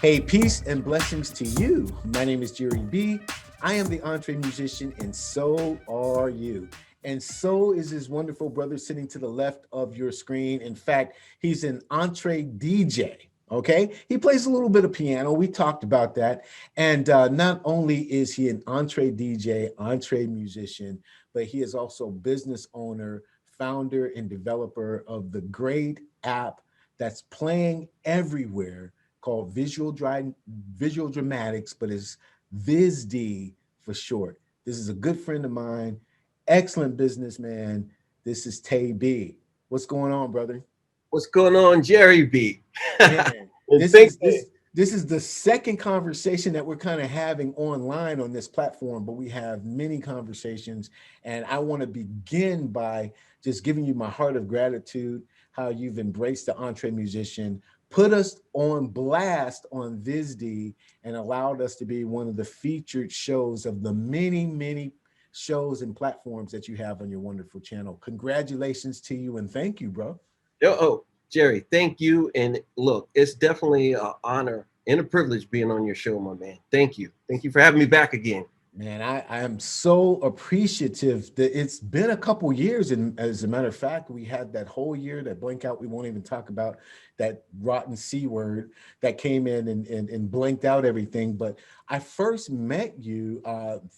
Hey, peace and blessings to you. My name is Jerry B. I am the EntreMusician, and so are you. And so is his wonderful brother sitting to the left of your screen. In fact, he's an entre DJ. Okay, he plays a little bit of piano. We talked about that. And not only is he an entre DJ, entre musician, but he is also business owner, founder, and developer of the great app that's playing everywhere called VizuewlDramatics, but it's VIZ-D for short. This is a good friend of mine, excellent businessman. This is TEI B. What's going on, brother? What's going on, Jerry B? Man, this is the second conversation that we're kind of having online on this platform, but we have many conversations, and I want to begin by just giving you my heart of gratitude, how you've embraced the EntreMusician, put us on blast on VIZ-D, and allowed us to be one of the featured shows of the many, many shows and platforms that you have on your wonderful channel. Congratulations to you, and thank you, bro. Oh, Jerry, thank you. And look, it's definitely an honor and a privilege being on your show, my man. Thank you. Thank you for having me back again. Man, I am so appreciative that it's been a couple years. And as a matter of fact, we had that whole year, that blank out, we won't even talk about that rotten C word that came in and blanked out everything. But I first met you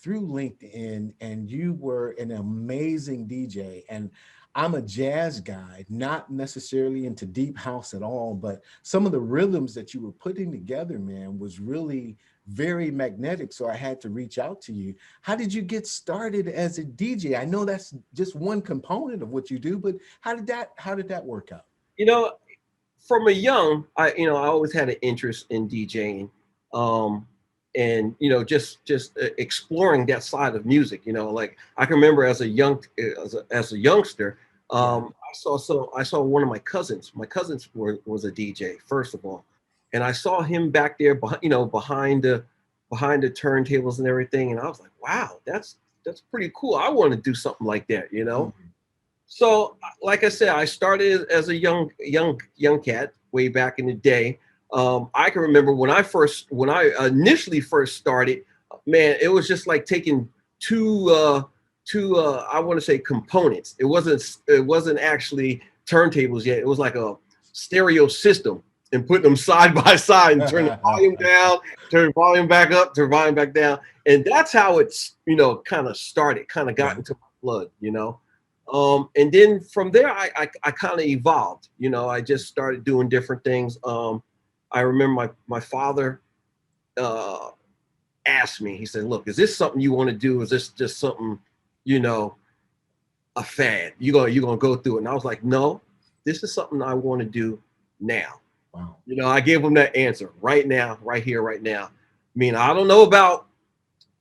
through LinkedIn, and you were an amazing DJ. And I'm a jazz guy, not necessarily into deep house at all, but some of the rhythms that you were putting together, man, was really very magnetic. So I had to reach out to you. How did you get started as a DJ? I know that's just one component of what you do, but how did that work out? You know, from a young, I always had an interest in DJing, and just exploring that side of music. Like I can remember as a youngster, I saw one of my cousins. My cousins was a DJ, first of all, and I saw him back there, behind the turntables and everything, and I was like, wow, that's pretty cool. I want to do something like that. Mm-hmm. So, like I said, I started as a young cat way back in the day. I can remember when I initially first started, man, it was just like taking two I want to say components. It wasn't actually turntables yet. It was like a stereo system, and put them side by side and turn the volume down, turn the volume back up, turn the volume back down. And that's how it's, kind of started, kind of got into my blood, and then from there, I kind of evolved. I just started doing different things. I remember my father asked me. He said, "Look, is this something you want to do? Is this just something, a fad? You gonna go through it?" And I was like, "No, this is something I want to do now." Wow. I gave him that answer right now, right here, right now. I mean, I don't know about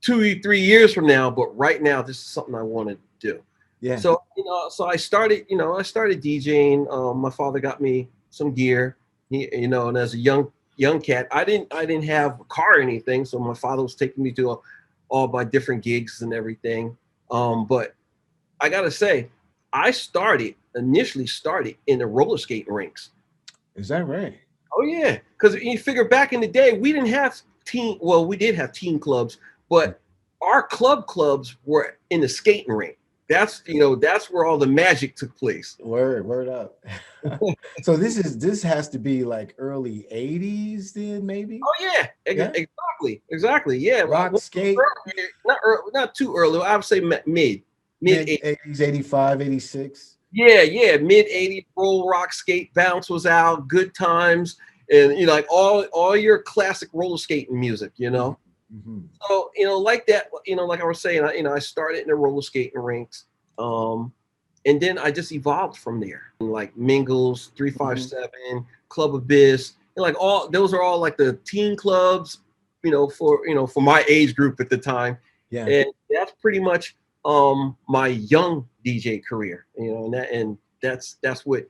2-3 years from now, but right now, this is something I want to do. Yeah. So, so I started DJing. My father got me some gear, and as a young cat, I didn't have a car or anything. So my father was taking me to all my different gigs and everything. But I got to say, I initially started in the roller skating rinks. Is that right? Oh yeah, because you figure back in the day, we didn't have we did have teen clubs, but our clubs were in the skating rink. That's where all the magic took place. Word up. So this has to be like early 80s then, maybe? Oh yeah, exactly. Yeah, Rock skate. Not too early. I would say mid 80s, 85, 86. Yeah, mid 80s, roll, rock, skate, bounce was out, good times, and like all your classic roller skating music, Mm-hmm. So like that, like I was saying, I started in the roller skating rinks, and then I just evolved from there, like Mingles, 357, Club Abyss, and like those are all like the teen clubs, for my age group at the time. Yeah. And that's pretty much my young DJ career, and that's what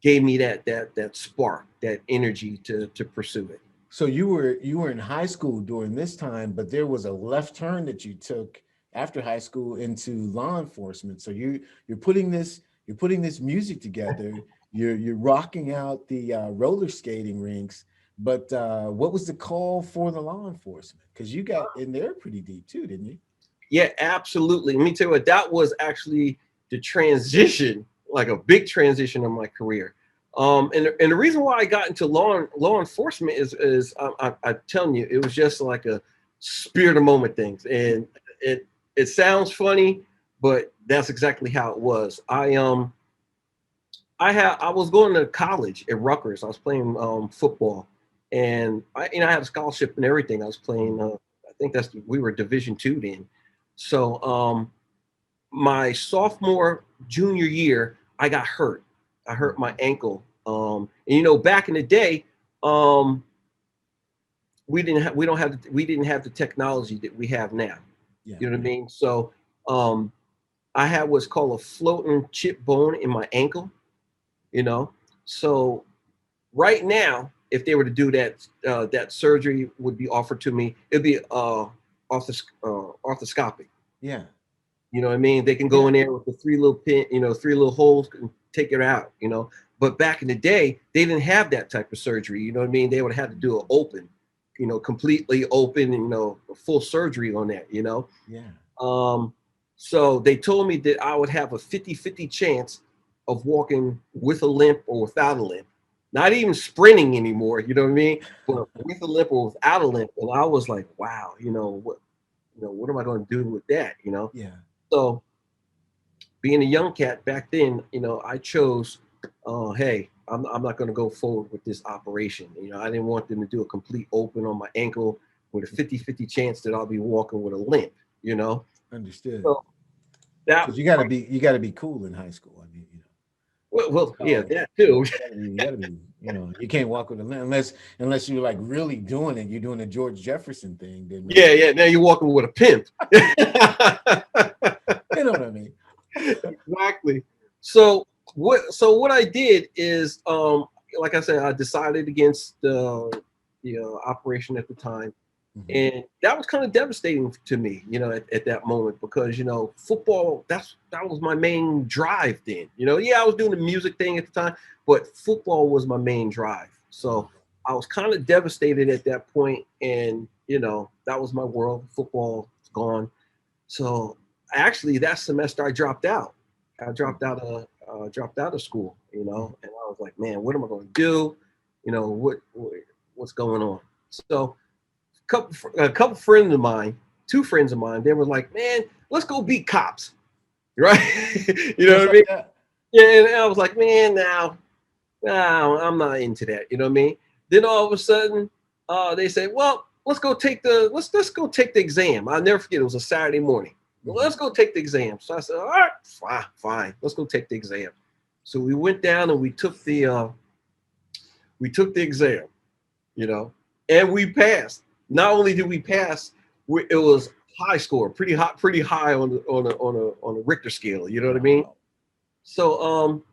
gave me that spark, that energy to pursue it. So you were in high school during this time, but there was a left turn that you took after high school into law enforcement. So you're putting this music together. You're rocking out the roller skating rinks, But what was the call for the law enforcement? Because you got in there pretty deep too, didn't you? Yeah, absolutely. Let me tell you what, that was actually the transition, like a big transition of my career. And the reason why I got into law enforcement is I'm telling you, it was just like a spirit of moment things, and it sounds funny, but that's exactly how it was. I was going to college at Rutgers. I was playing football, and I had a scholarship and everything. I was playing. I think we were Division II then. So my sophomore junior year, I got hurt. I hurt my ankle. And back in the day, we didn't have the technology that we have now. Yeah. You know what I mean? So I had what's called a floating chip bone in my ankle. So right now, if they were to do that, that surgery would be offered to me. It'd be arthroscopic. Yeah. You know what I mean? They can go in there with the three little holes and take it out. But back in the day, they didn't have that type of surgery. You know what I mean? They would have to do it open, completely open, and a full surgery on that. Yeah. So they told me that I would have a 50-50 chance of walking with a limp or without a limp. Not even sprinting anymore, you know what I mean? But with a limp or without a limp. And I was like, wow, what am I going to do with that? Yeah. So being a young cat back then, I chose, hey, I'm not going to go forward with this operation. I didn't want them to do a complete open on my ankle with a 50-50 chance that I'll be walking with a limp, Understood. So that you got to be cool in high school. I mean, well, yeah, that too. You gotta be, you can't walk with a limp unless you're like really doing it. You're doing the George Jefferson thing. Then yeah. Now you're walking with a pimp. You know what I mean? Exactly. So what I did is, like I said, I decided against the operation at the time. Mm-hmm. And that was kind of devastating to me, at that moment, because, football, that was my main drive then. I was doing the music thing at the time, but football was my main drive. So I was kind of devastated at that point, and, that was my world. Football is gone. So actually that semester I dropped out. I dropped out of school, and I was like, man, what am I going to do? What's going on? So a couple friends of mine, two friends of mine, they were like, man, let's go be cops. Right? You know what I mean? Yeah, and I was like, man, no, I'm not into that. You know what I mean? Then all of a sudden, they say, well, let's go take the exam. I'll never forget, it was a Saturday morning. Well, let's go take the exam. So I said, all right, fine. Let's go take the exam. So we went down and we took the exam, and we passed. Not only did we pass, it was high score, pretty high on a Richter scale. You know what I mean? So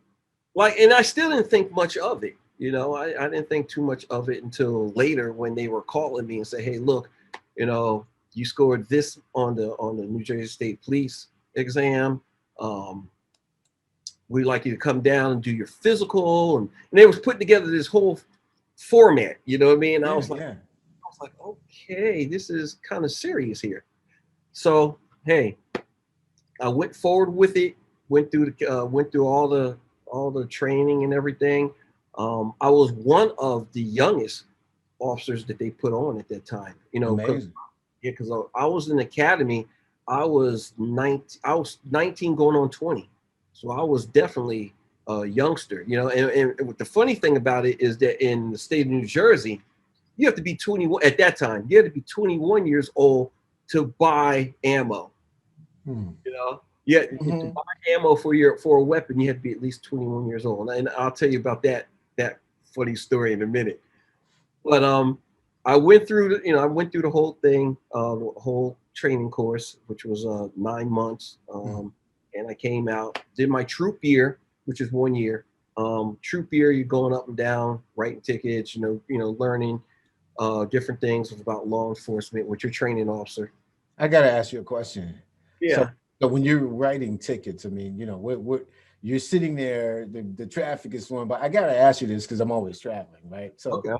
and I still didn't think much of it. I didn't think too much of it until later when they were calling me and say, hey, look, you scored this on the New Jersey State Police exam. We'd like you to come down and do your physical, and they was putting together this whole format. You know what I mean? And I was like, okay, this is kind of serious here. So hey, I went forward with it. Went through all the training and everything. I was one of the youngest officers that they put on at that time. Because I was in the academy. I was 19 going on 20. So I was definitely a youngster, and the funny thing about it is that in the state of New Jersey, you have to be 21 at that time. You had to be 21 years old to buy ammo. Yeah, to buy ammo for a weapon, you had to be at least 21 years old. And I'll tell you about that funny story in a minute. But I went through the whole thing, the whole training course, which was 9 months. And I came out, did my troop year, which is 1 year. Troop year, you're going up and down, writing tickets, learning different things about law enforcement with your training officer. I got to ask you a question. Yeah. So when you're writing tickets, I mean, what you're sitting there, the traffic is flowing by. I got to ask you this because I'm always traveling, right? So, okay.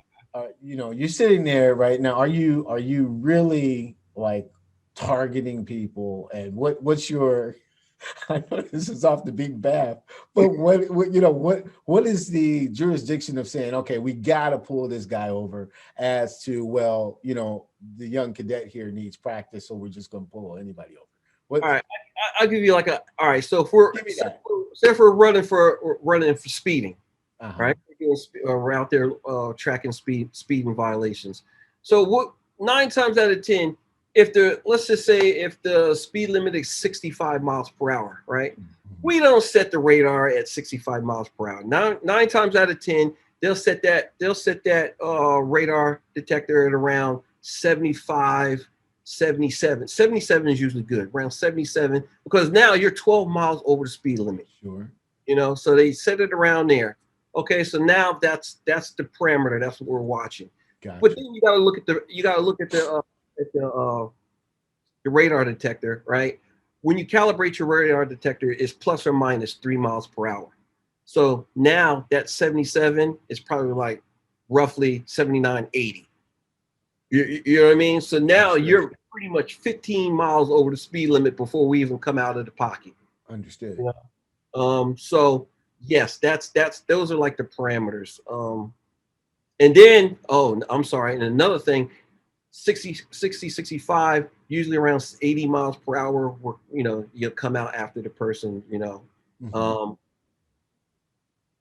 you know, you're sitting there right now. Are you really like targeting people? And what's your I know this is off the beaten path, but what you know, what is the jurisdiction of saying, okay, we got to pull this guy over as to, well, you know, the young cadet here needs practice, so we're just going to pull anybody over. What? All right, I'll give you like a. All right, so if we're Give me that. say if we're running for speeding, Uh-huh. right? We're out there tracking speeding violations. So what 9 times out of 10, if the let's just say if the speed limit is 65 miles per hour, right? We don't set the radar at 65 miles per hour. Nine times out of 10, they'll set that radar detector at around 75, 77. 77 is usually good, around 77, because now you're 12 miles over the speed limit. Sure. You know, so they set it around there. Okay, so now that's the parameter. That's what we're watching. Gotcha. But then you got to look at the radar detector, right? When you calibrate your radar detector, it's plus or minus 3 miles per hour. So now that 77 is probably like roughly 79, 80. You know what I mean? So now you're pretty much 15 miles over the speed limit before we even come out of the pocket. Understood. Yeah. So yes, those are like the parameters. And then, oh, I'm sorry. And another thing, 60, 65, usually around 80 miles per hour, you know, you'll come out after the person, you know. Mm-hmm.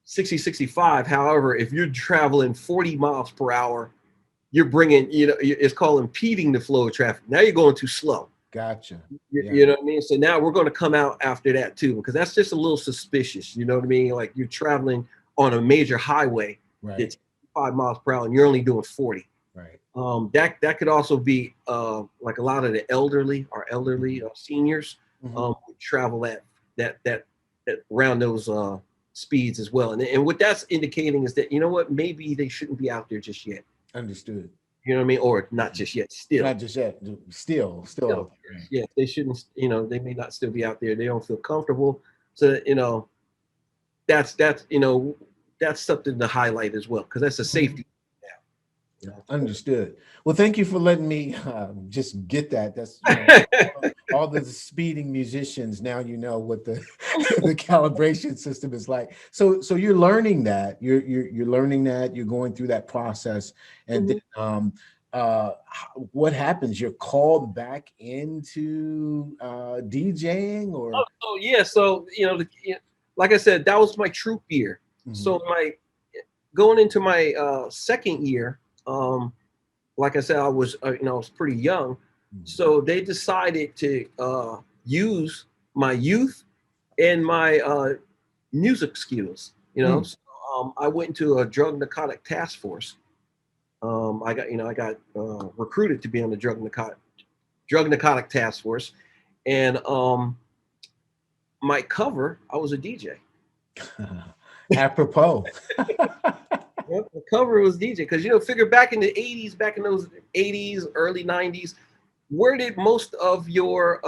60, 65, however, if you're traveling 40 miles per hour, you're bringing, you know, it's called impeding the flow of traffic. Now you're going too slow. Gotcha. You know what I mean? So now we're going to come out after that too, because that's just a little suspicious. You know what I mean? Like you're traveling on a major highway that's 5 miles per hour and you're only doing 40. Right. That could also be like a lot of the elderly seniors would travel at that around those speeds as well. And what that's indicating is that, you know what, maybe they shouldn't be out there just yet. Understood. You know what I mean? Or not just yet, still. Not just yet, still out there. Yeah, they shouldn't, you know, they may not still be out there. They don't feel comfortable. So, you know, that's you know, that's something to highlight as well, because that's a safety. Yeah. Understood. Well, thank you for letting me just get that. That's, you know, all the speeding musicians. Now you know what the the calibration system is like. So you're learning that. You're learning that. You're going through that process, and then what happens? You're called back into DJing, or? Oh yeah. So you know, like I said, that was my troop year. So going into my second year. Like I said, I was you know, I was pretty young, so they decided to use my youth and my music skills. You know, so, I went into a drug narcotic task force. I got recruited to be on the drug narcotic task force, and my cover, I was a DJ. Apropos. Yep, the cover was DJ, because you know, figure back in the 80s, back in those 80s, early 90s, where did most of your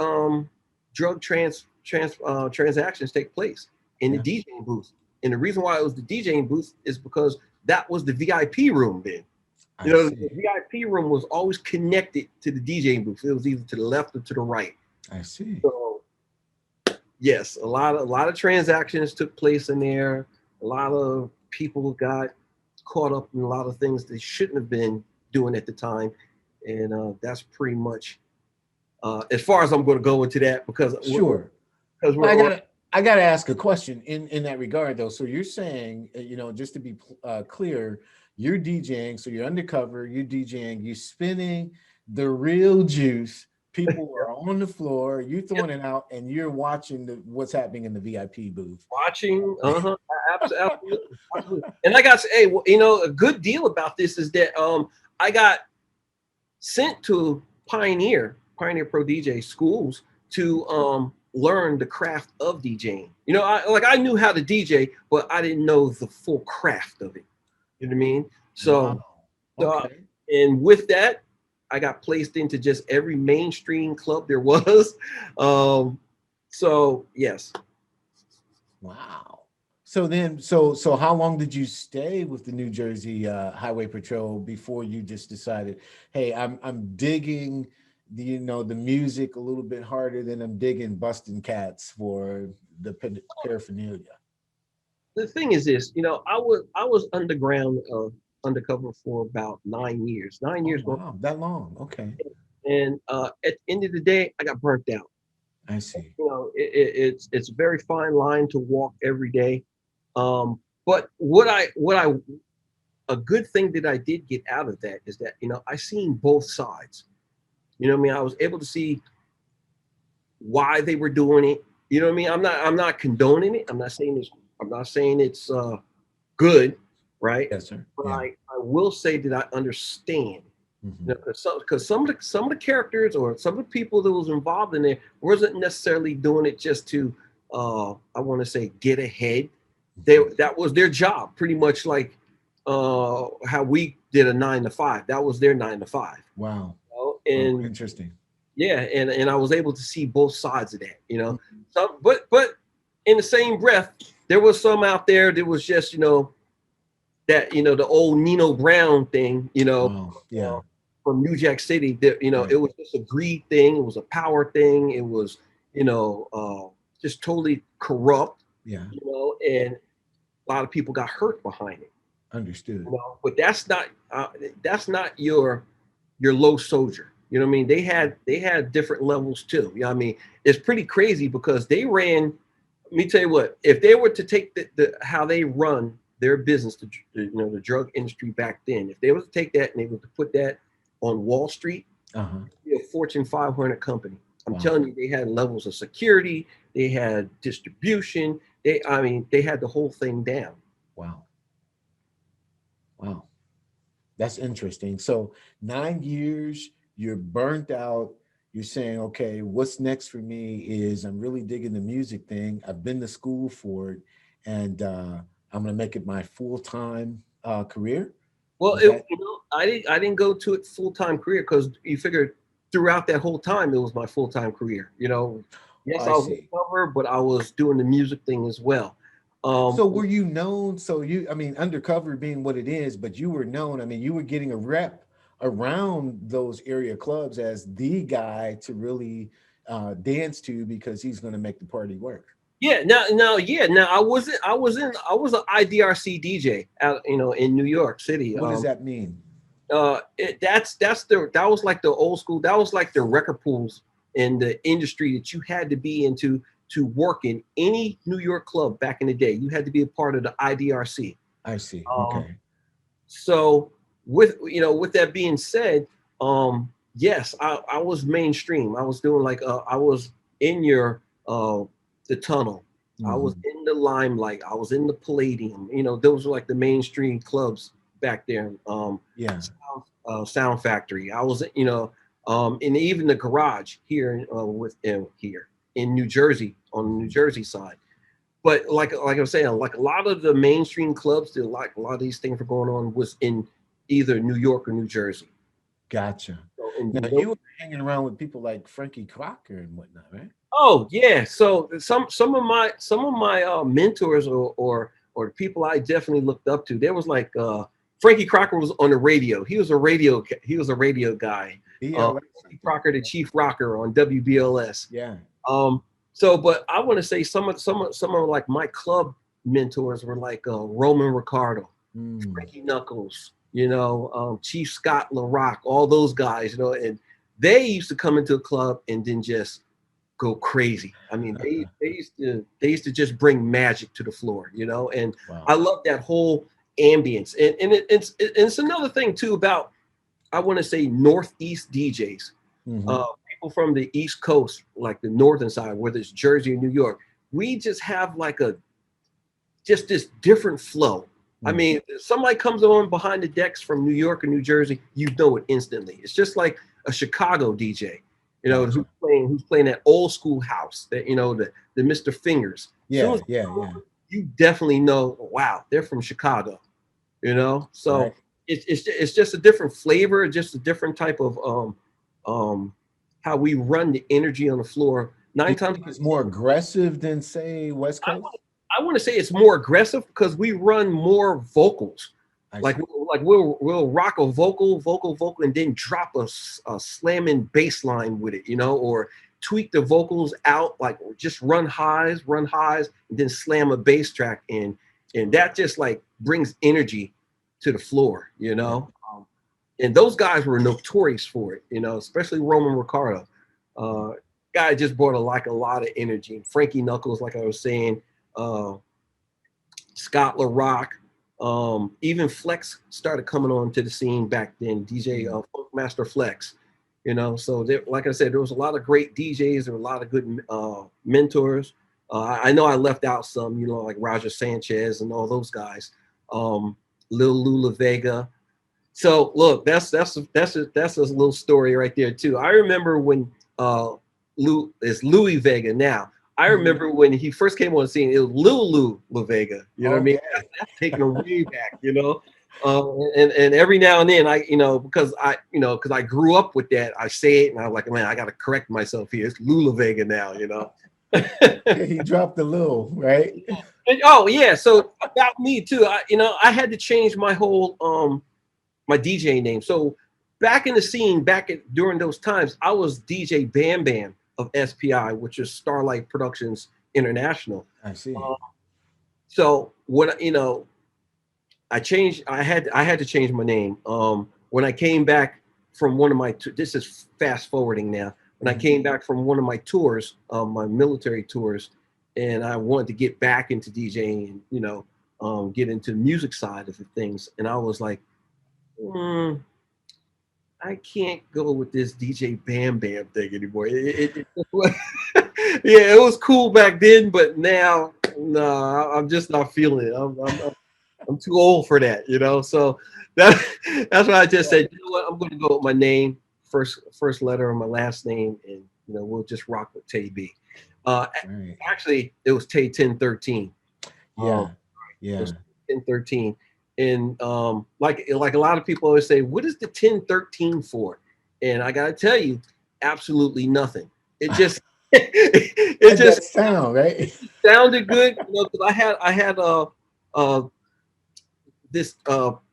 drug transactions take place? In the DJing booth. And the reason why it was the DJing booth is because that was the VIP room then. You know, the VIP room was always connected to the DJing booth. It was either to the left or to the right. I see. So yes, a lot of transactions took place in there. A lot of people got caught up in a lot of things they shouldn't have been doing at the time, and that's pretty much as far as I'm going to go into that, because I gotta ask a question in that regard though. So you're saying, you know, just to be clear, you're DJing, so you're undercover, you're DJing, you're spinning the real juice. People are on the floor, you throwing it out, and you're watching what's happening in the VIP booth. Watching, absolutely. And I got to say, well, you know, a good deal about this is that I got sent to Pioneer Pro DJ schools to learn the craft of DJing. You know, I knew how to DJ, but I didn't know the full craft of it. You know what I mean? So, and with that, I got placed into just every mainstream club there was. So yes. Wow. So how long did you stay with the New Jersey Highway Patrol before you just decided, hey, I'm digging the, you know, the music a little bit harder than I'm digging busting cats for the paraphernalia? The thing is this, you know, I was underground, undercover for about 9 years. Nine Oh years going, wow, that long. Okay, and at the end of the day, I got burnt out. I see. You know, it's a very fine line to walk every day. But what I a good thing that I did get out of that is that, you know, I seen both sides. You know what I mean? I was able to see why they were doing it. You know what I mean? I'm not condoning it. I'm not saying it's good, right? Yes, sir. But Yeah. I will say that I understand. Hmm. You know, because some of the characters or some of the people that was involved in it wasn't necessarily doing it just to I want to say get ahead. That was their job, pretty much like how we did a 9 to 5. That was their 9 to 5. Wow. You know? Oh, And interesting. yeah, and I was able to see both sides of that. You know, Mhm. some but in the same breath, there was some out there that was just, you know, that, you know, the old Nino Brown thing, Wow. Yeah. from New Jack City. That, you know, it Right. was just a greed thing. It was a power thing. It was, just totally corrupt. Yeah. You know, and a lot of people got hurt behind it. Understood. You know, but that's not your low soldier. You know what I mean? They had different levels too. You know what I mean? It's pretty crazy because they ran. Let me tell you what. If they were to take the how they run their business, the drug industry back then, if they were to take that and they were to put that on Wall Street, Uh-huh. it'd be a Fortune 500 company. I'm Wow. telling you, they had levels of security, they had distribution, they had the whole thing down. Wow. Wow. That's interesting. So 9 years, you're burnt out. You're saying, okay, what's next for me is I'm really digging the music thing. I've been to school for it, and I'm gonna make it my full-time career. Well, Is that? I didn't go to it full time career because you figured throughout that whole time it was my full time career. You know, Oh, yes, I I was a see. cover, but I was doing the music thing as well. Um, So were you known? So you, I mean, undercover being what it is, but you were known. I mean, you were getting a rep around those area clubs as the guy to really dance to because he's going to make the party work. yeah, now I was an IDRC DJ out, in New York City. What does that mean? That was like the old school. That was like the record pools in the industry that you had to be into to work in any New York club back in the day. You had to be a part of the IDRC. I see. Um, Okay. so with that being said, yes, I was mainstream. I was doing like I was in the tunnel. I was Hmm. in the limelight. I was in the Palladium. You know, those were like the mainstream clubs back there. Yeah. Sound Factory. I was, and even the garage here here in New Jersey on the New Mhm. Jersey side. But like I was saying, like a lot of the mainstream clubs that like a lot of these things were going on was in either New York or New Jersey. Gotcha. So Now you were hanging around with people like Frankie Crocker and whatnot, right? oh yeah, so some of my mentors or the people I definitely looked up to. There was like Frankie Crocker was on the radio. He was a radio guy. BLS, I Frankie think. Crocker, the chief rocker on WBLS. Yeah. Um, but I want to say some of like my club mentors were like Roman Ricardo, Mm. Frankie Knuckles, Chief Scott LaRock, all those guys, and they used to come into a club and then just go crazy. I mean, they used to just bring magic to the floor, and I Wow. love that whole ambience. And it's another thing too about I want to say Northeast DJs, Hmm. uh, people from the East Coast, like the northern side, whether it's Jersey or New York. We just have like just this different flow. I Mm. mean, if somebody comes on behind the decks from New York or New Jersey, you know it instantly. It's just like a Chicago DJ, who's Gotcha. playing that old school house, that the Mr. Fingers. As soon Yeah. as Yeah. Yeah. you definitely know, wow, they're from Chicago. Right. So it's just a different flavor, just a different type of um how we run the energy on the floor. Do Nine you times think out it's of more 10, aggressive than say West Coast? I want to say it's more aggressive because we run more vocals. Like we'll rock a vocal, and then drop a slamming bass line with it, or tweak the vocals out, like just run highs, and then slam a bass track in, and that just like brings energy to the floor, and those guys were notorious for it, especially Roman Ricardo. Guy just brought a lot of energy. Frankie Knuckles, like I was saying, Scott LaRock, even Flex started coming on to the scene back then. DJ Funkmaster Flex, So there, like I said, there was a lot of great DJs. There were a lot of good mentors. I know I left out some, like Roger Sanchez and all those guys. Lil Lula Vega. So look, that's a little story right there too. I remember when it's Louis Vega now. I remember when he first came on the scene, it was Lil La Vega. You know what I mean? That's taking him way back, and every now and then because I grew up with that, I say it and I'm like, man, I got to correct myself here. It's Lula Vega now, He dropped the Lil, right? Oh yeah. So about me too, I had to change my whole my DJ name. So back in the scene, during those times, I was DJ Bam Bam of SPI, which is Starlight Productions International. I see. So when I changed, I had to change my name. When I came back from one of my, this is fast forwarding now. When I came back from one of my tours, my military tours, and I wanted to get back into DJing and get into the music side of the things, and I was like, I can't go with this DJ Bam Bam thing anymore. Yeah, it was cool back then, but now, no, I'm just not feeling it. I'm too old for that, So that's why I just said, you know what, I'm going to go with my name, first letter of my last name, and we'll just rock with TEI B. Right. Actually, it was TEI 1013. Yeah. 1013. And like a lot of people always say, what is the 1013 for? And I gotta tell you, absolutely nothing. It just it just sound right. It sounded good, because I had this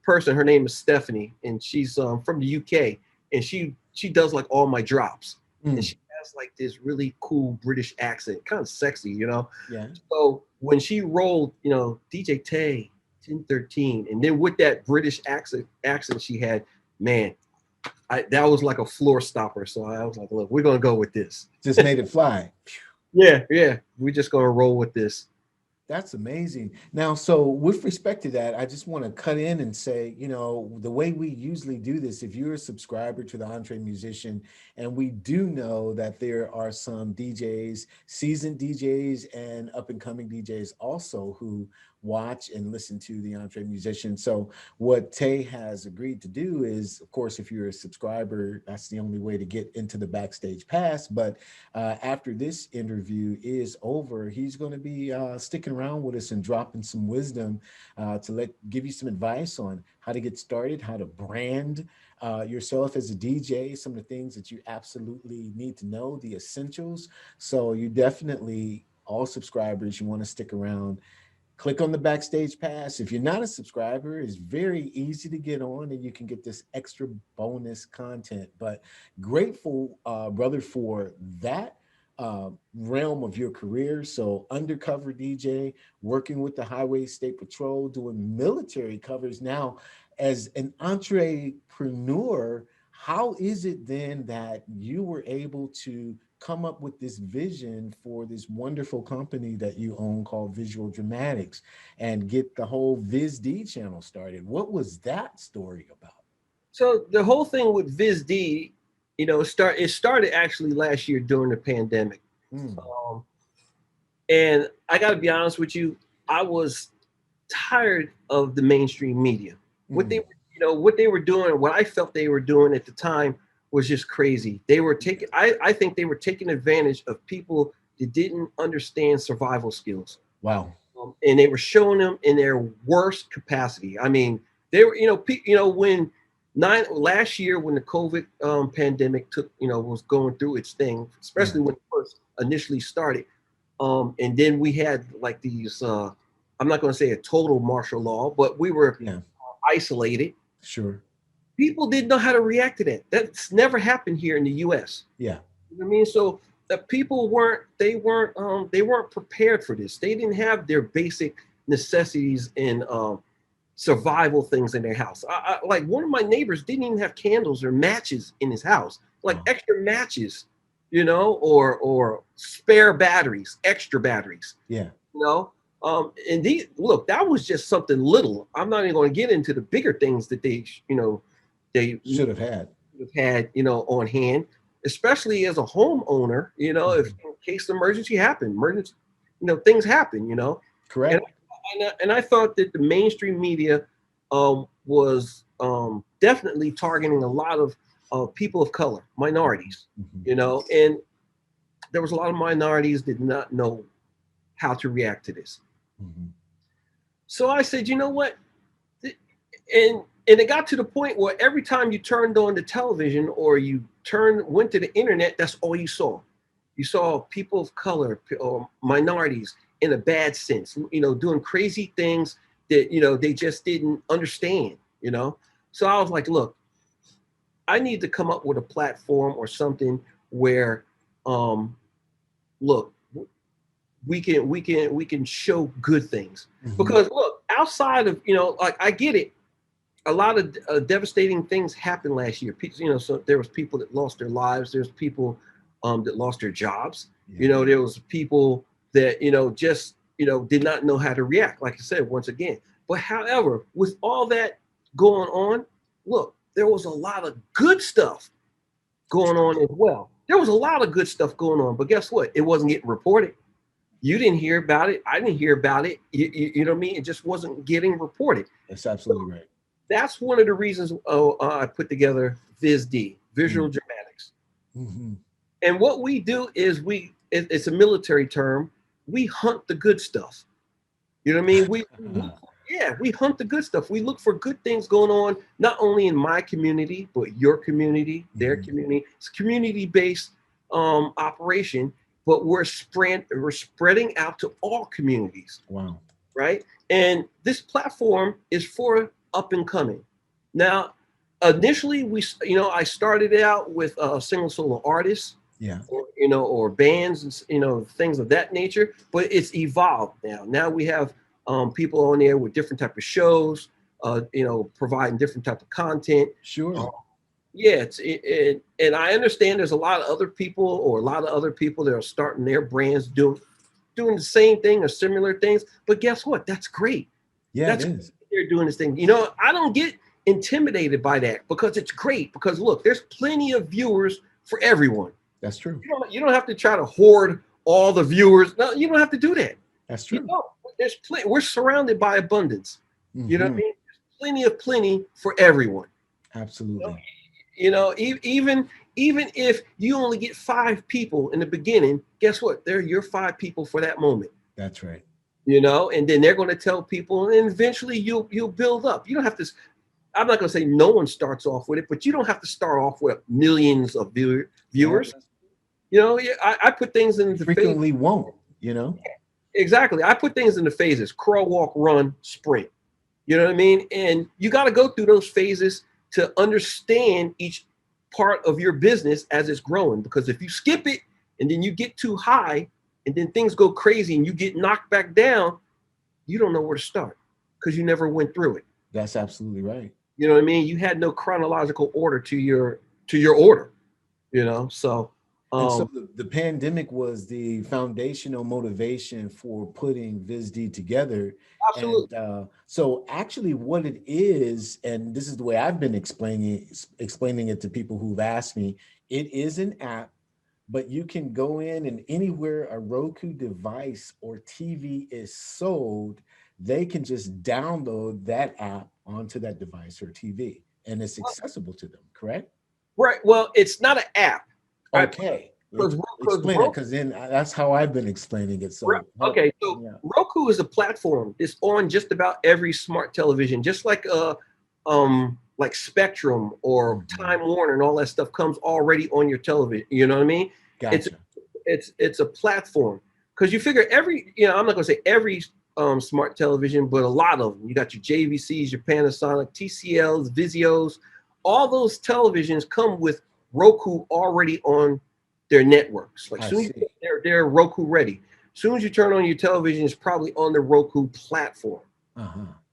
person. Her name is Stephanie, and she's from the UK, and she does like all my drops, and she has like this really cool British accent, kind of sexy, Yeah. So when she rolled, DJ TEI 1013, and then with that British accent she had, man, that was like a floor stopper. So I was like, look, we're gonna go with this. Just made it fly. Yeah, we're just gonna roll with this. That's amazing. Now, so with respect to that, I just want to cut in and say, the way we usually do this, if you're a subscriber to the EntreMusician, and we do know that there are some DJs, seasoned DJs and up and coming DJs also who watch and listen to the EntreMusician. So what TEI has agreed to do is, of course, if you're a subscriber, that's the only way to get into the backstage pass. But after this interview is over, he's going to be sticking around with us and dropping some wisdom to give you some advice on how to get started, how to brand yourself as a DJ, some of the things that you absolutely need to know, the essentials. So you definitely, all subscribers, you want to stick around. Click on the backstage pass. If you're not a subscriber, it's very easy to get on and you can get this extra bonus content. But grateful, brother, for that realm of your career. So undercover DJ, working with the Highway State Patrol, doing military covers. Now, as an entrepreneur, how is it then that you were able to come up with this vision for this wonderful company that you own called VizuewlDramatics and get the whole VIZ-D channel started? What was that story about? So the whole thing with VIZ-D, it started actually last year during the pandemic. And I got to be honest with you, I was tired of the mainstream media. What they were doing, what I felt they were doing at the time was just crazy. They were taking, I think they were taking advantage of people that didn't understand survival skills. Wow. And they were showing them in their worst capacity. I mean, they were, when last year when the COVID pandemic was going through its thing, especially when it first initially started, And then we had like these, I'm not going to say a total martial law, but we were isolated. Sure. People didn't know how to react to that. That's never happened here in the US. Yeah. You know what I mean? So the people weren't prepared for this. They didn't have their basic necessities and survival things in their house. Like one of my neighbors didn't even have candles or matches in his house, like extra matches, you know, or spare batteries, extra batteries. Yeah. You know, and look, that was just something little. I'm not even going to get into the bigger things that they should have had, you know, on hand, especially as a homeowner, you know, if in case emergency happened, you know, things happen, you know. Correct. And I thought that the mainstream media was definitely targeting a lot of people of color, minorities, you know, and there was a lot of minorities that did not know how to react to this. So I said, you know what? And it got to the point where every time you turned on the television or you went to the internet, that's all you saw. You saw people of color or minorities in a bad sense, you know, doing crazy things that, you know, they just didn't understand, you know? So I was like, look, I need to come up with a platform or something where, look, we can show good things. Because look, outside of, you know, like I get it. A lot of devastating things happened last year. You know, so there was people that lost their lives. There's people that lost their jobs. You know, there was people that, you know, just, you know, did not know how to react, like I said, once again. But however, with all that going on, look, there was a lot of good stuff going on as well. There was a lot of good stuff going on, but guess what? It wasn't getting reported. You didn't hear about it. I didn't hear about it. You know what I mean? It just wasn't getting reported. That's absolutely right. That's one of the reasons I put together VIZ-D, Visual Dramatics. And what we do is it's a military term. We hunt the good stuff. You know what I mean? We hunt the good stuff. We look for good things going on, not only in my community, but your community, their community. It's a community-based operation, but we're spreading out to all communities. Wow. Right? And this platform is for up and coming. Now, initially, I started out with single solo artists, or, you know, or bands, and, you know, things of that nature. But it's evolved now. Now we have people on there with different type of shows, you know, providing different type of content. Sure. And I understand there's a lot of other people that are starting their brands doing the same thing or similar things. But guess what? That's great. Yeah, that's it is. They're doing this thing. You know, I don't get intimidated by that because it's great. Because look, there's plenty of viewers for everyone. That's true. You don't have to try to hoard all the viewers. No, you don't have to do that. That's true. You know, there's we're surrounded by abundance. You know what I mean? There's plenty for everyone. Absolutely. You know, even if you only get 5 people in the beginning, guess what? They're your 5 people for that moment. That's right. You know, and then they're going to tell people, and eventually you'll build up. You don't have to. I'm not going to say no one starts off with it, but you don't have to start off with millions of viewers. Yeah. You know, I put things in the frequently phases. Won't, you know? Exactly. I put things in the phases: crawl, walk, run, sprint. You know what I mean? And you got to go through those phases to understand each part of your business as it's growing. Because if you skip it and then you get too high and then things go crazy and you get knocked back down, you don't know where to start because you never went through it. That's absolutely right. You know what I mean? You had no chronological order to your order, you know? So, and so the pandemic was the foundational motivation for putting VIZ-D together. Absolutely. And so actually what it is, and this is the way I've been explaining it to people who've asked me, it is an app, but you can go in and anywhere a Roku device or TV is sold, they can just download that app onto that device or TV, and it's accessible to them, correct? Right. Well, it's not an app. Okay. Explain it, because then that's how I've been explaining it. So okay, so yeah. Roku is a platform. It's on just about every smart television, just like Spectrum or Time Warner and all that stuff comes already on your television. You know what I mean? Gotcha. It's a platform. because you figure every, you know, I'm not gonna say every smart television, but a lot of them. You got your JVCs, your Panasonic, TCLs, Vizios. All those televisions come with Roku already on their networks. Like soon they're Roku ready. As soon as you turn on your television, it's probably on the Roku platform.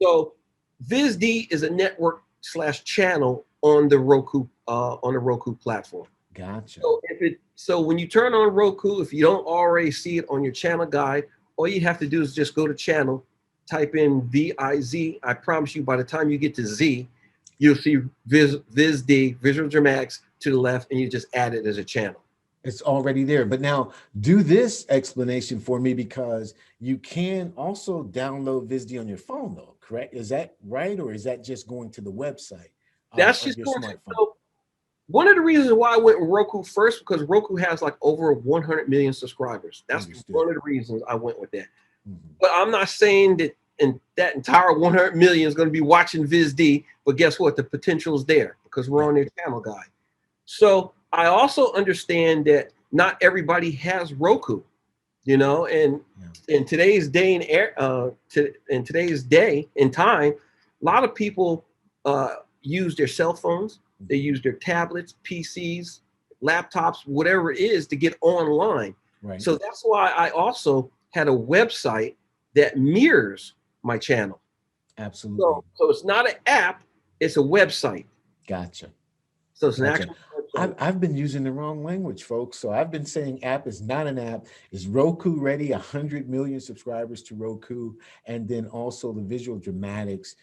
So VIZ-D is a network / channel on the Roku platform. Gotcha. So when you turn on Roku, if you don't already see it on your channel guide, all you have to do is just go to channel, type in VIZ. I promise you, by the time you get to Z, you'll see VIZ-D, VizuewlDramatics to the left, and you just add it as a channel. It's already there. But now do this explanation for me, because you can also download VIZ-D on your phone though, correct? Is that right? Or is that just going to the website? That's just going to, so one of the reasons why I went with Roku first, because Roku has like over 100 million subscribers. That's one of the reasons I went with that. But I'm not saying that that entire 100 million is going to be watching VIZ-D, but guess what? The potential is there because we're on their channel guide. So I also understand that not everybody has Roku, you know, and in today's day in today's day and time, a lot of people use their cell phones, they use their tablets, PCs, laptops, whatever it is to get online. Right. So that's why I also had a website that mirrors my channel. Absolutely. So it's not an app, it's a website. Gotcha. So it's an actual website. I've been using the wrong language, folks. So I've been saying app is not an app. It's Roku ready, 100 million subscribers to Roku. And then also the VizuewlDramatics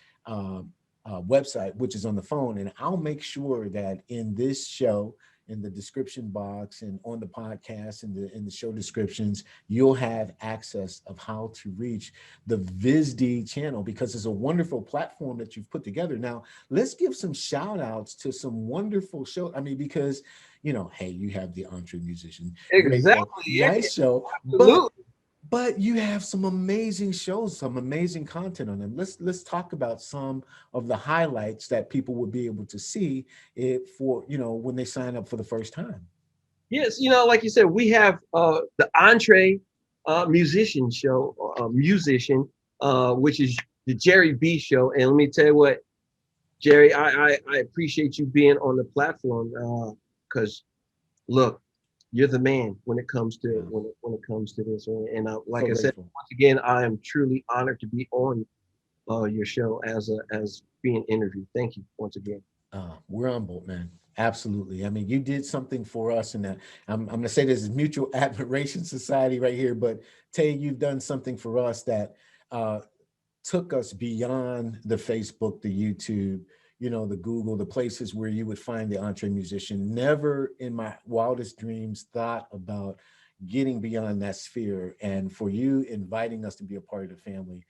website, which is on the phone. And I'll make sure that in this show, in the description box and on the podcast and in the show descriptions, you'll have access of how to reach the VIZ-D channel, because it's a wonderful platform that you've put together. Now, let's give some shout outs to some wonderful shows. I mean, because, you know, hey, you have the EntreMusician. Exactly. Nice show. But you have some amazing shows, some amazing content on them. Let's talk about some of the highlights that people would be able to see it for, you know, when they sign up for the first time. Yes, you know, like you said, we have the EntreMusician show, which is the Jerry B show. And let me tell you what, Jerry, I appreciate you being on the platform because look, you're the man when it comes to when it comes to this. And like I said, once again, I am truly honored to be on your show as being interviewed. Thank you once again. We're humbled, man. Absolutely. I mean, you did something for us, and I'm going to say this is Mutual Admiration Society right here. But Tay, you've done something for us that took us beyond the Facebook, the YouTube, you know, the Google, the places where you would find the EntreMusician. Never in my wildest dreams thought about getting beyond that sphere. And for you inviting us to be a part of the family,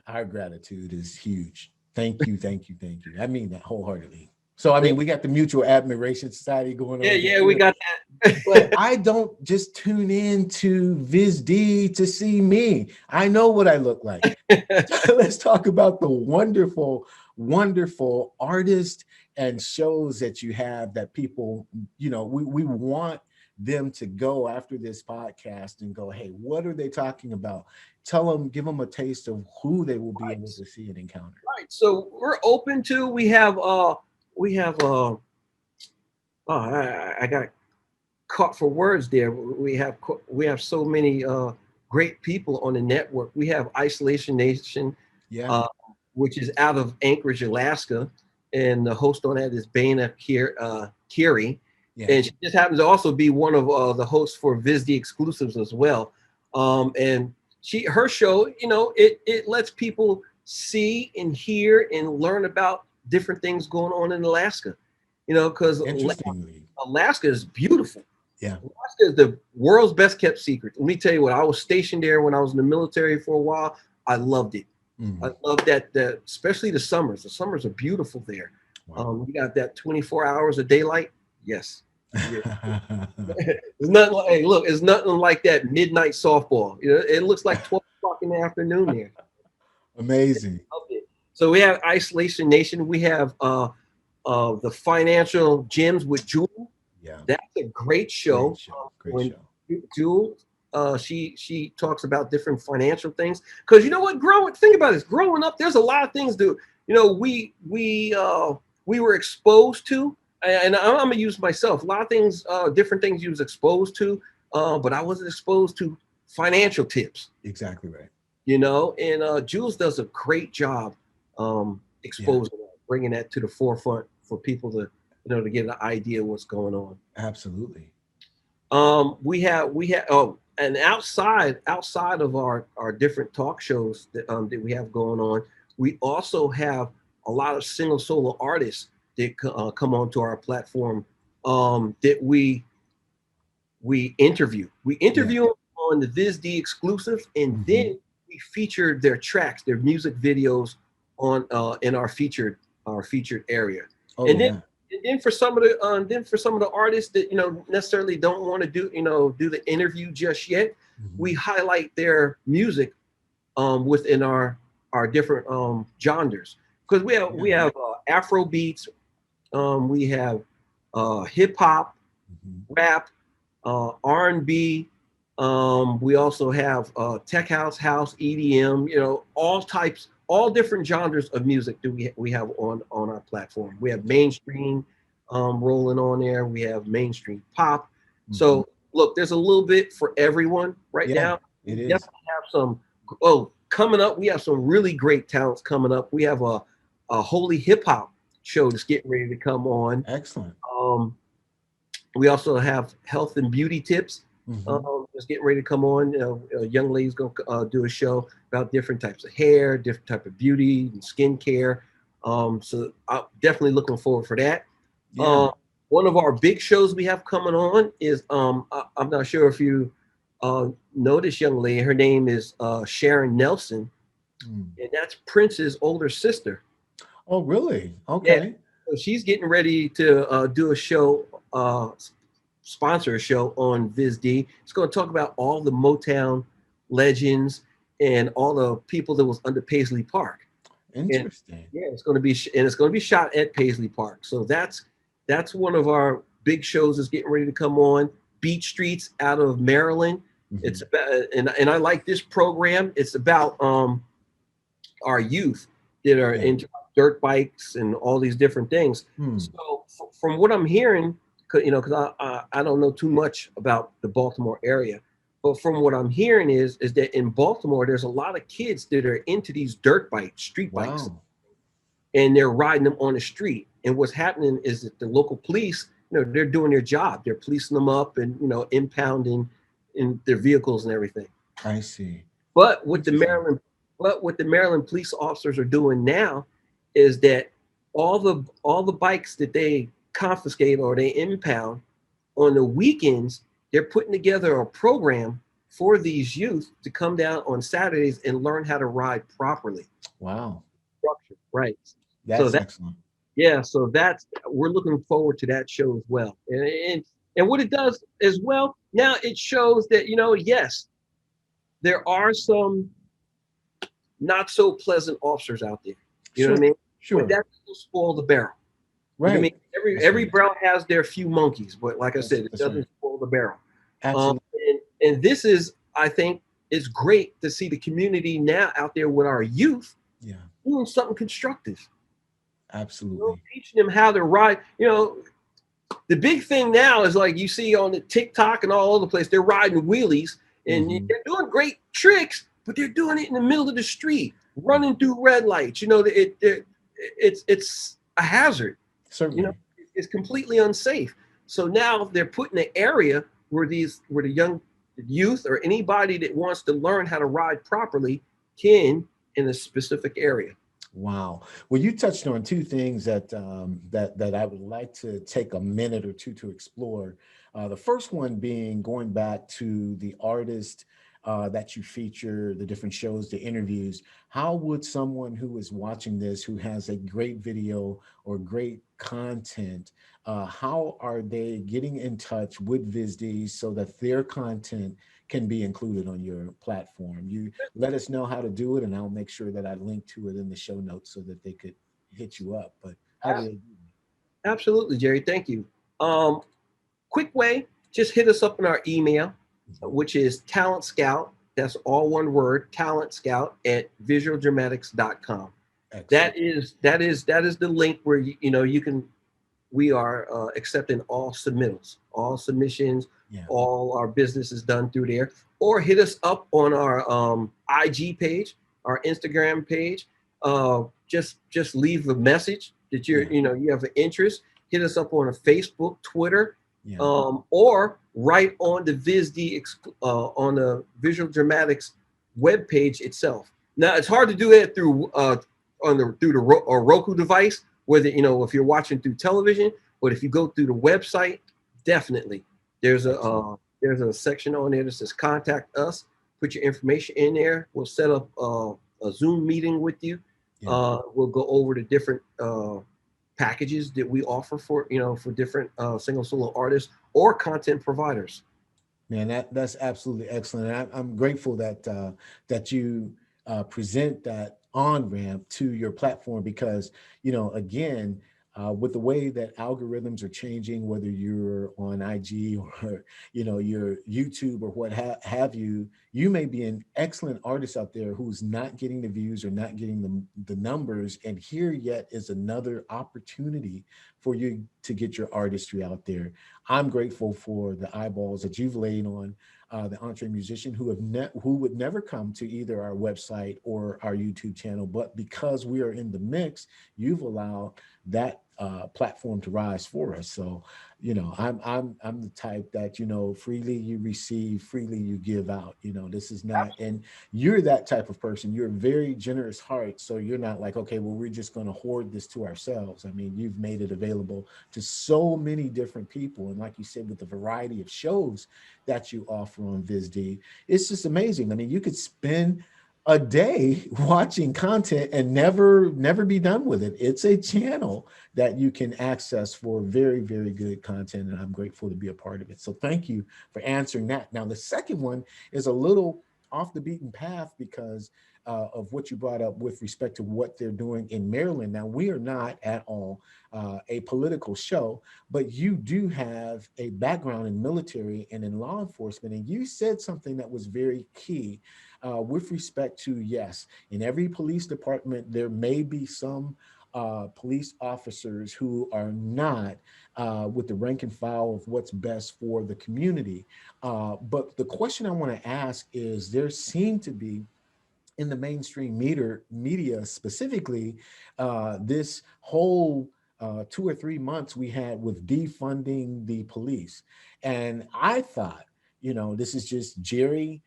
our gratitude is huge. Thank you, thank you, thank you. I mean that wholeheartedly. So, I mean, we got the Mutual Admiration Society going on. Yeah, we got that. But I don't just tune in to VIZ-D to see me. I know what I look like. Let's talk about the wonderful, wonderful artists and shows that you have that people, you know, we want them to go after this podcast and go, hey, what are they talking about? Tell them, give them a taste of who they will be able to see and encounter. Right. So we're open to, I got caught for words there. We have so many great people on the network. We have Isolation Nation, which is out of Anchorage, Alaska, and the host on that is Beulah Kiri. Yeah. And she just happens to also be one of the hosts for VIZ-D exclusives as well. And her show, you know, it lets people see and hear and learn about different things going on in Alaska. You know, because Alaska is beautiful. Yeah, Alaska is the world's best kept secret. Let me tell you what, I was stationed there when I was in the military for a while. I loved it. I love that, especially the summers. The summers are beautiful there. Wow. You got that 24 hours of daylight. Yes. Yeah. It's nothing like, hey, look, it's nothing like that midnight softball. You know, it looks like 12 o'clock in the afternoon here. Amazing. So we have Isolation Nation. We have the Financial Gems with Jewel. Yeah, that's a great show. Great show. Jewel She talks about different financial things. Because you know what, think about this. Growing up, there's a lot of things to, we were exposed to, and I'm gonna use myself. A lot of things, different things you was exposed to, but I wasn't exposed to financial tips. Exactly right. And Jules does a great job exposing that, bringing that to the forefront for people to, to get an idea of what's going on. Absolutely. We have and outside of our different talk shows that we have going on, we also have a lot of single solo artists that come onto our platform that we interview. We interview them on the VIZ-D exclusive, and then we feature their tracks, their music videos on in our featured area. Then for some of the artists that necessarily don't want to do the interview just yet, we highlight their music within our different genres, because we have Afro beats, we have hip hop, rap, R&B. We also have tech house, EDM. All different genres of music we have on our platform. We have mainstream rolling on there. We have mainstream pop. So look, there's a little bit for everyone right now. It is. Definitely have some. Coming up, we have some really great talents coming up. We have a holy hip hop show that's getting ready to come on. Excellent. We also have health and beauty tips. That's getting ready to come on. A young lady's going to do a show about different types of hair, different type of beauty and skincare. So I'm definitely looking forward for that. Yeah. One of our big shows we have coming on is I'm not sure if you know this young lady. Her name is Sharon Nelson, and that's Prince's older sister. Oh, really? Okay. Yeah. So she's getting ready to do a show, sponsor a show on VIZ-D. It's going to talk about all the Motown legends and all the people that was under Paisley Park. Interesting. And, it's going to be shot at Paisley Park. So that's one of our big shows that's getting ready to come on. Beat Streets out of Maryland. It's about, and I like this program. It's about our youth that are into dirt bikes and all these different things. So from what I'm hearing, because I don't know too much about the Baltimore area, but from what I'm hearing is that in Baltimore there's a lot of kids that are into these dirt bikes, street bikes, and they're riding them on the street. And what's happening is that the local police, they're doing their job. They're policing them up and impounding in their vehicles and everything. I see. But what the Maryland police officers are doing now is that all the bikes that they confiscate or they impound on the weekends, they're putting together a program for these youth to come down on Saturdays and learn how to ride properly. Wow. Right. That's excellent. Yeah. So we're looking forward to that show as well. And what it does as well, now it shows that, yes, there are some not so pleasant officers out there. You know what I mean? Sure. But that doesn't spoil the barrel. Right. I mean, every barrel has their few monkeys, but like I said, it doesn't spoil the barrel. Absolutely. And this is, I think, it's great to see the community now out there with our youth doing something constructive. Absolutely. Teaching them how to ride. The big thing now is like you see on the TikTok and all over the place, they're riding wheelies and they're doing great tricks, but they're doing it in the middle of the street, running through red lights. It's a hazard. Certainly. It's completely unsafe. So now they're putting an area where the young youth or anybody that wants to learn how to ride properly can in a specific area. Wow. Well, you touched on two things that I would like to take a minute or two to explore. The first one being going back to the artist that you feature, the different shows, the interviews. How would someone who is watching this, who has a great video or great content, how are they getting in touch with VIZ-D so that their content can be included on your platform? You let us know how to do it, and I'll make sure that I link to it in the show notes so that they could hit you up. But how do they do that? Absolutely, Jerry. Thank you. Quick way, just hit us up in our email. which is TalentScout. That's all one word, TalentScout at VizuewlDramatics.com. Excellent. That is the link where you can. We are accepting all submittals, all submissions, Yeah. all our business is done through there. Or hit us up on our IG page, our Instagram page. Just leave a message that you have an interest. Hit us up on a Facebook, Twitter, Yeah. or right on the VIZ-D on the Visual Dramatics webpage itself. Now it's hard to do that through a Roku device, whether if you're watching through television, but if you go through the website, definitely there's a section on there that says contact us. Put your information in there. We'll set up a Zoom meeting with you. Yeah. We'll go over the different packages that we offer for different single solo artists or content providers. Man, that's absolutely excellent. I'm grateful that you present that on ramp to your platform, because again, with the way that algorithms are changing, whether you're on IG or your YouTube or what have you, you may be an excellent artist out there who's not getting the views or not getting the numbers, and here yet is another opportunity for you to get your artistry out there. I'm grateful for the eyeballs that you've laid on the EntreMusician who would never come to either our website or our YouTube channel, but because we are in the mix, you've allowed that platform to rise for us. So, I'm the type that, freely you receive, freely you give out. This is not, and you're that type of person. You're a very generous heart. So you're not like, okay, well, we're just going to hoard this to ourselves. I mean, you've made it available to so many different people. And like you said, with the variety of shows that you offer on VIZ-D, it's just amazing. I mean, you could spend a day watching content and never be done with it. It's a channel that you can access for very, very good content, and I'm grateful to be a part of it. So thank you for answering that. Now, the second one is a little off the beaten path because of what you brought up with respect to what they're doing in Maryland. Now, we are not at all a political show, but you do have a background in military and in law enforcement, and you said something that was very key with respect to, yes, in every police department, there may be some police officers who are not with the rank and file of what's best for the community. But the question I want to ask is, there seem to be, in the mainstream media specifically, this whole 2 or 3 months we had with defunding the police. And I thought, this is just Jerry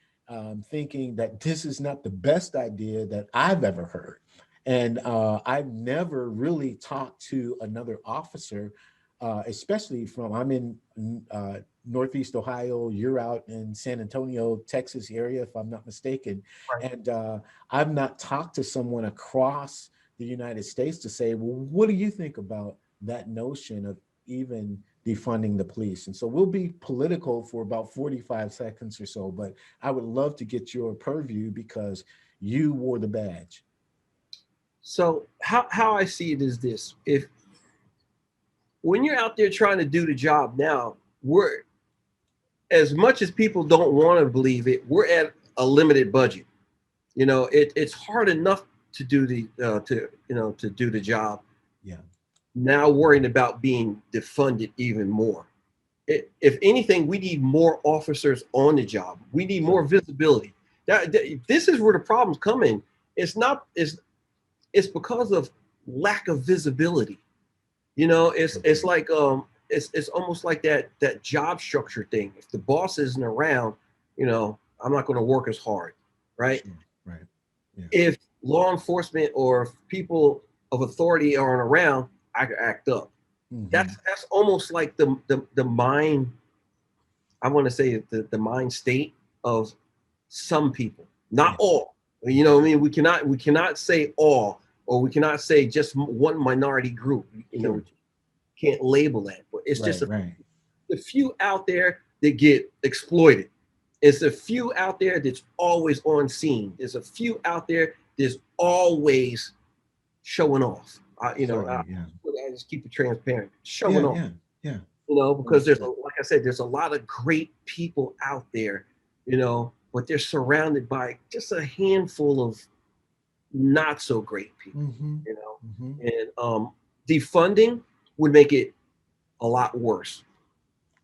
thinking that this is not the best idea that I've ever heard. And I've never really talked to another officer, especially I'm in Northeast Ohio, you're out in San Antonio, Texas area, if I'm not mistaken. Right. And I've not talked to someone across the United States to say, well, what do you think about that notion of even defunding the police? And so we'll be political for about 45 seconds or so, but I would love to get your purview because you wore the badge. So how I see it is this: when you're out there trying to do the job now, we're, as much as people don't want to believe it, we're at a limited budget. It's hard enough to do to do the job. Yeah. Now worrying about being defunded even more. If anything, we need more officers on the job. We need more visibility. This is where the problems come in. It's because of lack of visibility. It's like it's almost like that job structure thing. If the boss isn't around, I'm not going to work as hard, right? Right. Yeah. If law enforcement or people of authority aren't around, I could act up. Mm-hmm. That's almost like the mind. I want to say the mind state of some people, not all. You know what I mean? We cannot say all, or we cannot say just one minority group. We can't label that, but it's just a few out there that get exploited. It's a few out there that's always on scene. There's a few out there that's always showing off. I just keep it transparent, showing off. Yeah. Because like I said, there's a lot of great people out there but they're surrounded by just a handful of not so great people, and defunding would make it a lot worse.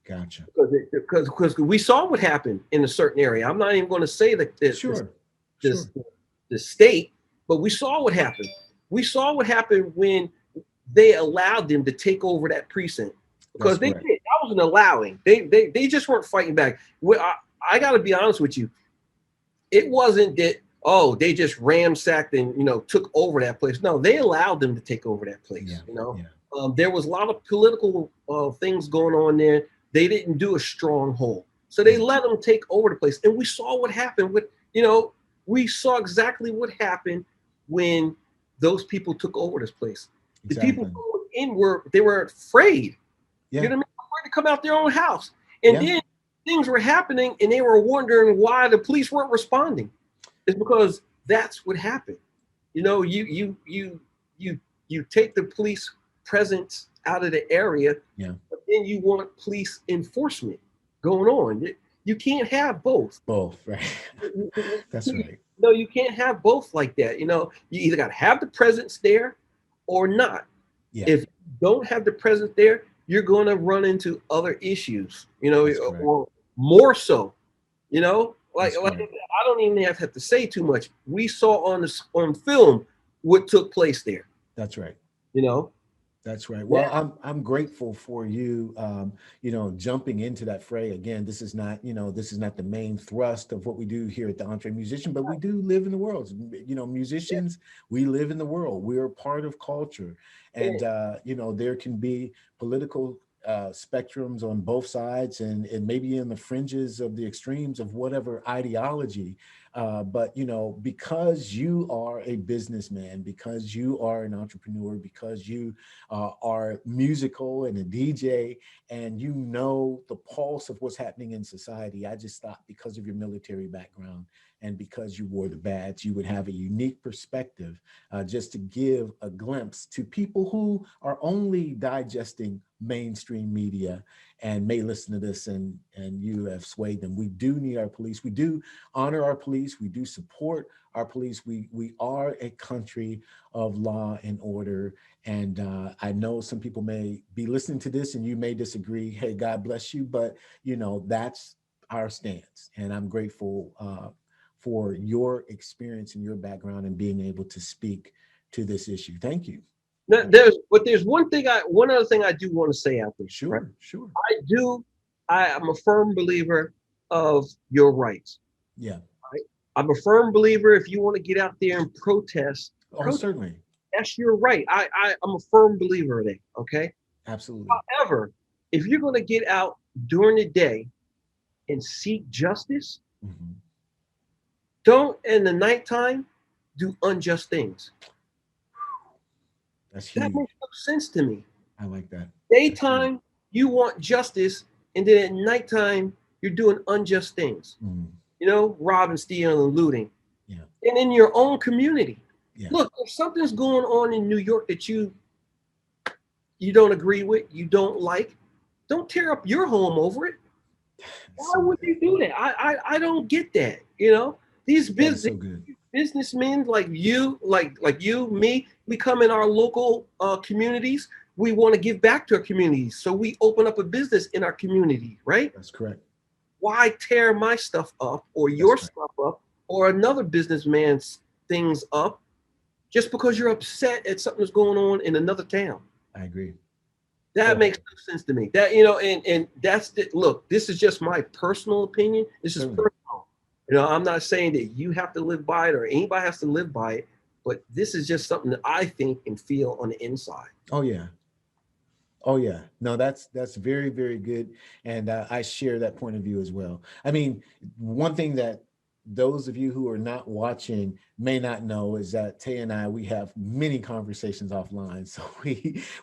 Gotcha. Because we saw what happened in a certain area. I'm not even going to say that the state, but we saw what happened. We saw what happened when they allowed them to take over that precinct, because that wasn't allowing. They just weren't fighting back. I got to be honest with you. It wasn't that, they just ransacked and took over that place. No, they allowed them to take over that place. There was a lot of political things going on there. They didn't do a stronghold, so they let them take over the place. And we saw what happened with, we saw exactly what happened when those people took over this place. Exactly. The people who were in they were afraid. You know what I mean? Afraid to come out their own house. And then things were happening, and they were wondering why the police weren't responding. It's because that's what happened. You take the police presence out of the area, but then you want police enforcement going on. You can't have both. Right. That's right. No, you can't have both like that. You either got to have the presence there or not. Yeah. If you don't have the presence there, you're going to run into other issues, or more so, like I don't even have to say too much. We saw on film what took place there. That's right. That's right. Yeah. Well, I'm grateful for you, jumping into that fray. Again, this is not the main thrust of what we do here at the EntreMusician, but we do live in the world. Musicians, we live in the world. We're part of culture, and there can be political spectrums on both sides, and maybe in the fringes of the extremes of whatever ideology. But because you are a businessman, because you are an entrepreneur, because you are musical and a DJ, and the pulse of what's happening in society, I just thought because of your military background and because you wore the badge, you would have a unique perspective just to give a glimpse to people who are only digesting mainstream media and may listen to this and you have swayed them. We do need our police. We do honor our police. We do support our police. We are a country of law and order. And I know some people may be listening to this and you may disagree. Hey, God bless you. But, that's our stance. And I'm grateful for your experience and your background and being able to speak to this issue. Thank you. Now, there's one other thing I do want to say out there. Sure. I am a firm believer of your rights. Yeah. Right? I'm a firm believer if you want to get out there and protest. Certainly. That's your right. I'm a firm believer of that. Okay. Absolutely. However, if you're going to get out during the day and seek justice, don't in the nighttime do unjust things. That's huge. That makes no sense to me. I like that. Daytime, you want justice, and then at nighttime, you're doing unjust things. Robbing, stealing, and looting. Yeah. And in your own community. Yeah. Look, if something's going on in New York that you don't agree with, you don't like, don't tear up your home over it. Why would you do that? I don't get that. These businessmen like you, like you, me, we come in our local communities. We want to give back to our communities. So we open up a business in our community, right? That's correct. Why tear my stuff up or your stuff up or another businessman's things up just because you're upset at something that's going on in another town? I agree. That makes no sense to me. That, and that's look, this is just my personal opinion. This is personal. I'm not saying that you have to live by it or anybody has to live by it, but this is just something that I think and feel on the inside. Oh yeah. No, that's very, very good. And I share that point of view as well. I mean, one thing that those of you who are not watching may not know is that Tay and I, we have many conversations offline. So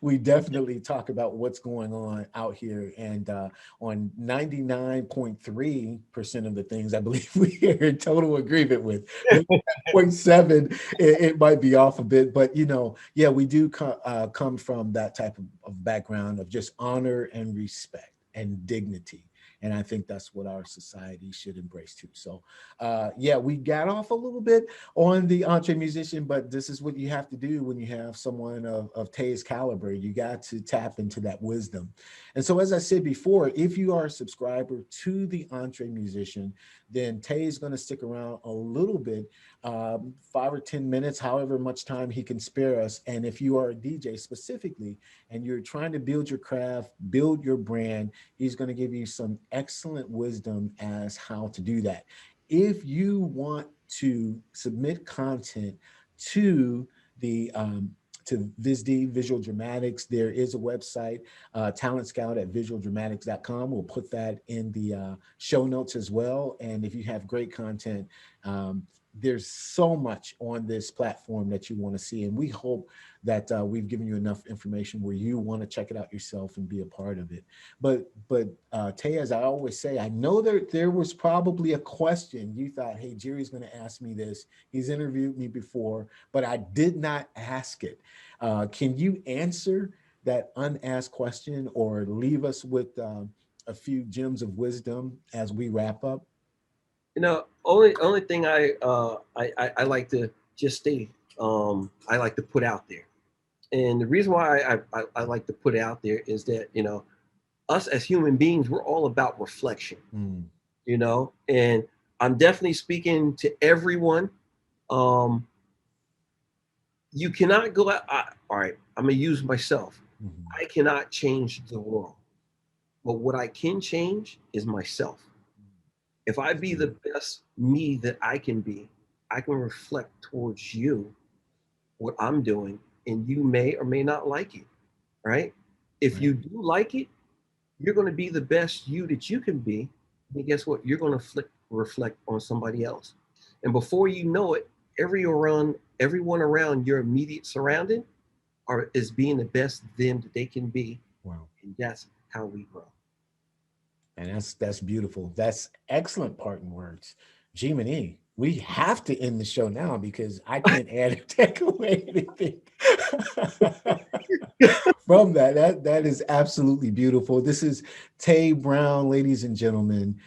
we definitely talk about what's going on out here. And on 99.3% of the things I believe we are in total agreement with. 0.7, it might be off a bit, but we do come from that type of background of just honor and respect and dignity. And I think that's what our society should embrace too. So yeah, we got off a little bit on the EntreMusician, but this is what you have to do when you have someone of Tei's caliber. You got to tap into that wisdom. And so, as I said before, if you are a subscriber to the EntreMusician, then Tei is going to stick around a little bit, 5 or 10 minutes, however much time he can spare us. And if you are a DJ specifically, and you're trying to build your craft, build your brand, he's going to give you some excellent wisdom as how to do that. If you want to submit content to the to VIZ-D, VizuewlDramatics, there is a website, TalentScout at VizuewlDramatics.com. We'll put that in the show notes as well. And if you have great content, there's so much on this platform that you want to see. And we hope that we've given you enough information where you want to check it out yourself and be a part of it. But Tei, as I always say, I know there was probably a question you thought, hey, Jerry's going to ask me this. He's interviewed me before, but I did not ask it. Can you answer that unasked question or leave us with a few gems of wisdom as we wrap up? Only thing I like to just state, I like to put out there. And the reason why I like to put it out there is that, us as human beings, we're all about reflection, and I'm definitely speaking to everyone. You cannot go out. All right, I'm going to use myself. Mm-hmm. I cannot change the world, but what I can change is myself. If I be the best me that I can be, I can reflect towards you what I'm doing, and you may or may not like it, right? If you do like it, you're going to be the best you that you can be. And guess what? You're going to reflect on somebody else. And before you know it, everyone around your immediate surrounding is being the best them that they can be. Wow. And that's how we grow. And that's beautiful. That's excellent parting words. Jiminy, we have to end the show now because I can't add or take away anything from that. That is absolutely beautiful. This is Tei Brown, ladies and gentlemen.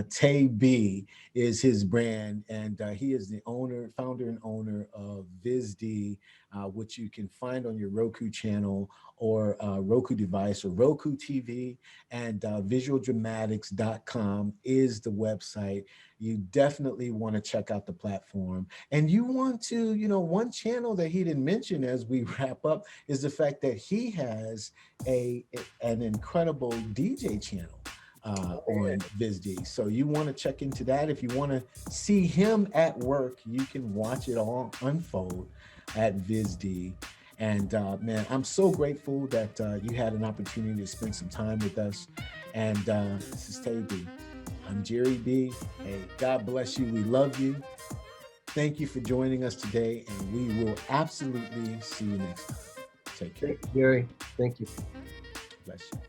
Tei B is his brand, and he is the founder and owner of VIZ-D, which you can find on your Roku channel or Roku device or Roku TV, and VizuewlDramatics.com is the website. You definitely want to check out the platform. And you want to, one channel that he didn't mention as we wrap up is the fact that he has an incredible DJ channel on VIZ-D. So you want to check into that. If you want to see him at work, you can watch it all unfold at VIZ-D. And man, I'm so grateful that you had an opportunity to spend some time with us. And this is Tei B. I'm Jerry B. Hey, God bless you. We love you. Thank you for joining us today, and we will absolutely see you next time. Take care. Thank you, Jerry. Thank you. Bless you.